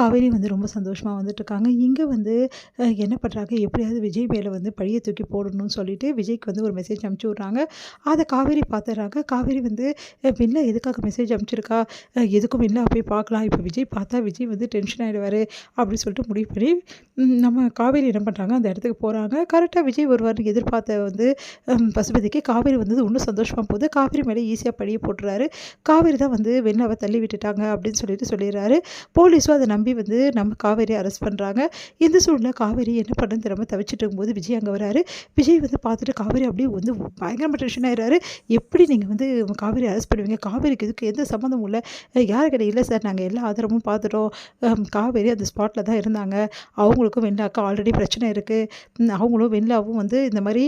காவேரி வந்து ரொம்ப சந்தோஷமா வந்துட்டுருக்காங்க. இங்க வந்து என்ன பண்றாங்க, எப்படியாவது விஜய் மேல வந்து பழிய தூக்கி போடணும்னு சொல்லிட்டு, விஜய்க்கு வந்து ஒரு மெசேஜ் அனுப்பிச்சு விட்றாங்க. அத காவேரி பார்த்துடுறாங்க. காவேரி வந்து "வில்ல எதுக்காக மெசேஜ் அனுப்பிச்சிருக்கா? எதுக்கும் வில்ல போய் பார்க்கலாம். இப்ப விஜய் பார்த்தா விஜய் வந்து டென்ஷன் ஆயிடுவாரு." அப்படின்னு சொல்லிட்டு முடிவு பண்ணி, நம்ம காவேரி என்ன பண்றாங்க, அந்த இடத்துக்கு போறாங்க. கரெக்ட்டா விஜய் வருவார்ன்னு எதிர்பார்த்த வந்து பசுபதிக்கு காவேரி வந்தது இன்னும் சந்தோஷமா போகுது. காவேரி மேல ஈஸியா பழிய போட்டுறாரு. காவேரி தான் வந்து வெண்ணிலாவ தள்ளி விட்டுட்டாங்க அப்படின்னு சொல்லிட்டு சொல்லிடுறாரு. போலீஸும் அத நம்பி வந்து நம்ம காவேரியை அரெஸ்ட் பண்ணுறாங்க. இந்த சூழ்நிலை காவேரி என்ன பண்ணுன்னு தெரியாம தவிச்சிட்டு இருக்கும்போது விஜய் அங்கே வராரு. விஜய் வந்து பார்த்துட்டு காவேரி அப்படியே வந்து பயங்கரமா டென்ஷன் ஆயிடுறாரு. எப்படி நீங்கள் வந்து காவேரி அரெஸ்ட் பண்ணுவீங்க? காவேரிக்கு இதுக்கு எந்த சம்மந்தமும் இல்ல. யார் கிடையாது. இல்லை சார், நாங்கள் எல்லா ஆதாரமும் பார்த்துட்டோம். காவேரி அந்த ஸ்பாட்டில் தான் இருந்தாங்க. அவங்களுக்கும் வெண்ணிலாவுக்கும் ஆல்ரெடி பிரச்சனை இருக்குது. அவங்களும் வெண்ணிலாவும் வந்து இந்த மாதிரி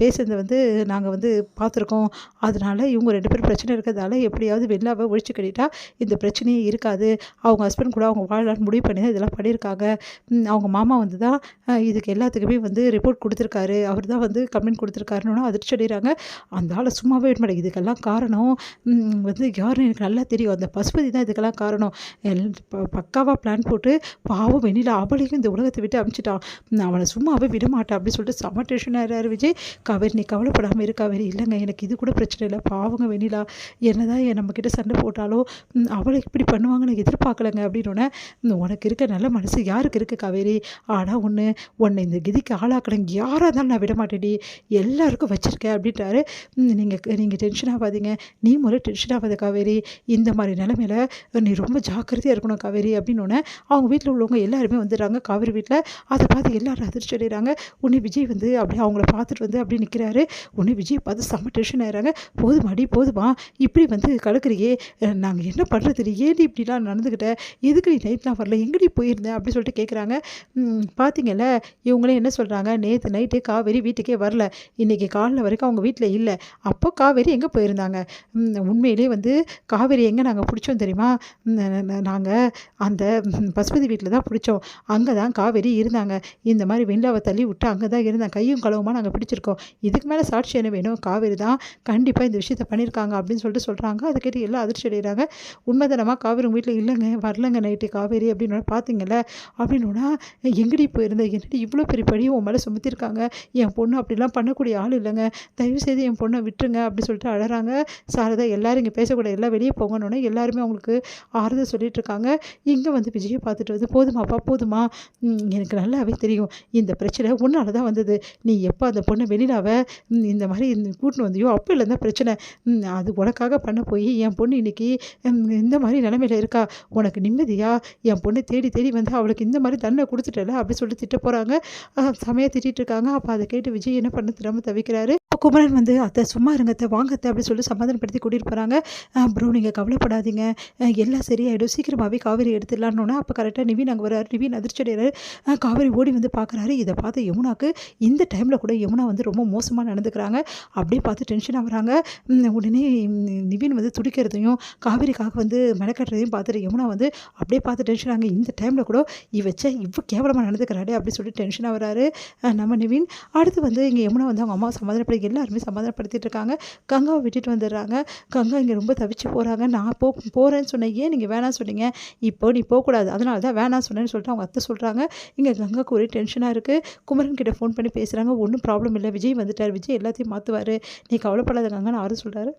பேசுனதை வந்து நாங்கள் வந்து பார்த்துருக்கோம். அதனால இவங்க 2 பேரும் பிரச்சனை இருக்கிறதால எப்படியாவது வெண்ணிலாவை ஒழிச்சு கட்டிட்டா இந்த பிரச்சனையே இருக்காது. அவங்க ஹஸ்பண்ட் கூட அவங்க வாழலான்னு முடிவு பண்ணி தான் இதெல்லாம் பண்ணியிருக்காங்க. அவங்க மாமா வந்து தான் இதுக்கு எல்லாத்துக்குமே வந்து ரிப்போர்ட் குடுத்துருக்காரு. அவர் தான் வந்து கம்ப்ளைண்ட் குடுத்துருக்காருன்னு அதிர்ச்சி அடைகிறாங்க. அந்த ஆள சும்மாவே விட மாட்டேங்குது. இதுக்கெல்லாம் காரணம் வந்து யாருன்னு எனக்கு நல்லா தெரியும். அந்த பசுபதி தான் இதுக்கெல்லாம் காரணம். எல் பக்காவா பிளான் போட்டு பாவம் வெண்ணிலா அவளையும் இந்த உலகத்தை விட்டு அனுப்பிச்சுட்டான். அவனை சும்மாவே விடமாட்டேன் அப்படின்னு சொல்லிட்டு செம டென்ஷன் ஆயிடுறாரு விஜய். காவேரி நீ கவலைப்படாமல் இரு காவேரி. இல்லைங்க, எனக்கு இது கூட பிரச்சனை இல்லை. பாவங்க வெண்ணிலா என்னதான் நம்மக்கிட்ட சண்டை போட்டாலும் அவளை இப்படி பண்ணுவாங்கன்னு எதிர்பார்க்கலங்க அப்படின்னோடனே, உனக்கு இருக்க நல்ல மனசு யாருக்கு இருக்குது காவேரி? ஆனால் உன்னை இந்த கதிக்கு ஆளாக்கணும் யாராக இருந்தாலும் நான் விட மாட்டேன்டி. எல்லாருக்கும் வச்சுருக்கேன் அப்படின்ட்டாரு. நீங்கள் டென்ஷன் ஆகாதீங்க. நீ முதல்ல டென்ஷன் ஆகாத காவேரி. இந்த மாதிரி நிலமையில நீ ரொம்ப ஜாக்கிரதையாக இருக்கணும் காவேரி அப்படின்னோடனே, அவங்க வீட்டில் உள்ளவங்க எல்லாருமே வந்துடுறாங்க காவேரி வீட்டில். அதை பார்த்து எல்லாரும் அதிர்ச்சி அடைகிறாங்க. உடனே விஜய் வந்து அப்படியே அவங்கள பார்த்துட்டு வந்து அப்படியே நிற்கிறாரு. உடனே விஜய் பார்த்து செம்ம டென்ஷன் ஆயிடுறாங்க. போதுமாடி போதுமா, இப்படி வந்து கலக்குறியே, நாங்கள் என்ன பண்ணுறது? ஏன்டி இப்படிலாம் நடந்துக்கிட்ட? எதுக்கு நீ நைட்லாம் வரல? எங்கடி போயிருந்தேன்? அப்படின்னு சொல்லிட்டு கேட்குறாங்க. பார்த்தீங்கல்ல, இவங்களே என்ன சொல்கிறாங்க, நேற்று நைட்டு காவேரி வீட்டுக்கே வரல. இன்றைக்கி காலைல வரைக்கும் அவங்க வீட்டில் இல்லை. அப்போ காவேரி எங்கே போயிருந்தாங்க? உண்மையிலேயே வந்து காவேரி எங்கே நாங்கள் பிடிச்சோம் தெரியுமா? நாங்கள் அந்த பசுபதி வீட்டில் தான் பிடிச்சோம். அங்கே தான் காவேரி இருந்தாங்க. இந்த மாதிரி வெண்ணிலாவை தள்ளி விட்டு அங்கே தான் இருந்தாங்க. கையும் களவுமா நாங்கள் பிடிச்சிருக்கோம். இதுக்கு மேலே சாட்சி என்ன வேணும்? காவேரி தான் கண்டிப்பாக இந்த விஷயத்த பண்ணியிருக்காங்க அப்படின்னு சொல்லிட்டு சொல்கிறாங்க. அதை கேட்டு எல்லாம் அதிர்ச்சி அடைகிறாங்க. உண்மைதானம்மா, காவேரி உங்கள் வீட்டில் இல்லைங்க, வரலங்க நைட்டு காவேரி அப்படின்னு பார்த்தீங்கல்ல அப்படின்னா, எங்கடி போயிருந்த? என்னடி இவ்வளோ பெரிய பழியும் உன் மேலே சுமத்திருக்காங்க? என் பொண்ணு அப்படிலாம் பண்ணக்கூடிய ஆள் இல்லைங்க. தயவுசெய்து என் பொண்ணை விட்டுருங்க அப்படின்னு சொல்லிட்டு அழறாங்க. சாரதா எல்லாரும் இங்கே பேசக்கூடாது, எல்லாம் வெளியே போங்கன்னு எல்லாருமே அவங்களுக்கு ஆறுதல் சொல்லிட்டு இருக்காங்க. இங்கே வந்து விஜயை பார்த்துட்டு வந்து, போதுமாப்பா போதுமா, எனக்கு நல்லாவே தெரியும் இந்த பிரச்சனை உன்னால தான் வந்தது. நீ எப்போ அந்த பொண்ணை வெளியிலாவ இந்த மாதிரி கூட்டின்னு வந்தியோ அப்போல தான் பிரச்சனை. அது உனக்காக பண்ண போய் என் பொண்ணு இன்னைக்கு இந்த மாதிரி நிலைமையில இருக்கா. உனக்கு நிம்மதியா? என் பொண்ணை தேடி தேடி வந்து அவளுக்கு இந்த மாதிரி தண்டனை கொடுத்துட்டல அப்படின்னு சொல்லிட்டு திட்ட போகிறாங்க. செமையாக திட்டிகிட்டு இருக்காங்க. அப்போ அதை கேட்டு விஜய் என்ன பண்ண தெரியாமல் தவிக்கிறாரு. குமரன் வந்து அத்தை சும்மா இருங்க அத்தை, வாங்க அத்தை அப்படின்னு சொல்லிட்டு சமாதானப்படுத்தி கூட்டிகிட்டு போகிறாங்க. ப்ரோ நீங்கள் கவலைப்படாதீங்க, எல்லாம் சரியாயிடும், சீக்கிரமாகவே காவேரி எடுத்துடலான்னு. அப்போ கரெக்டாக நிவின் அங்கே வராரு. நிவின் அதிர்ச்சி அடைகிறாரு. காவேரி ஓடி வந்து பார்க்குறாரு. இதை பார்த்து யமுனாக்கு இந்த டைமில் கூட யமுனா வந்து ரொம்ப மோசமாக நடந்துக்கிறாங்க. அப்படியே பார்த்து டென்ஷனாக வராங்க. உடனே நிவின் வந்து துடிக்கிறதையும் காவேரிக்காக வந்து மெனக்கட்டுறதையும் பார்த்துட்டு யமுனா வந்து அப்படியே பார்த்து டென்ஷன் ஆங்க. இந்த டைமில் கூட இவ்வளோ கேவலமாக நடந்துக்கிறாரு அப்படி சொல்லிட்டு டென்ஷனாக வராரு நம்ம நிவின். அடுத்து வந்து இங்கே யமுனா வந்து அவங்க அம்மாவை சமாதானப்படுத்தி எல்லாருமே சமாதானப்படுத்திட்டு இருக்காங்க. கங்காவை விட்டுட்டு வந்துடுறாங்க. கங்கா இங்கே ரொம்ப தவிச்சு போகிறாங்க. நான் போகிறேன்னு சொன்னேன், ஏன் நீங்கள் வேணாம்னு சொன்னீங்க? இப்போ நீ போகக்கூடாது, அதனால தான் வேணாம்னு சொன்னேன்னு சொல்லிட்டு அவங்க அத்தை சொல்கிறாங்க. இங்கே கங்காவுக்கு ஒரே டென்ஷனாக இருக்குது. குமரன் கிட்ட ஃபோன் பண்ணி பேசுகிறாங்க. ஒன்றும் ப்ராப்ளம் இல்லை, விஜய் வந்துட்டார், விஜய் எல்லாத்தையும் மாற்றுவார், நீ கவலைப்படாத கங்கான்னு ஆறு சொல்கிறாரு.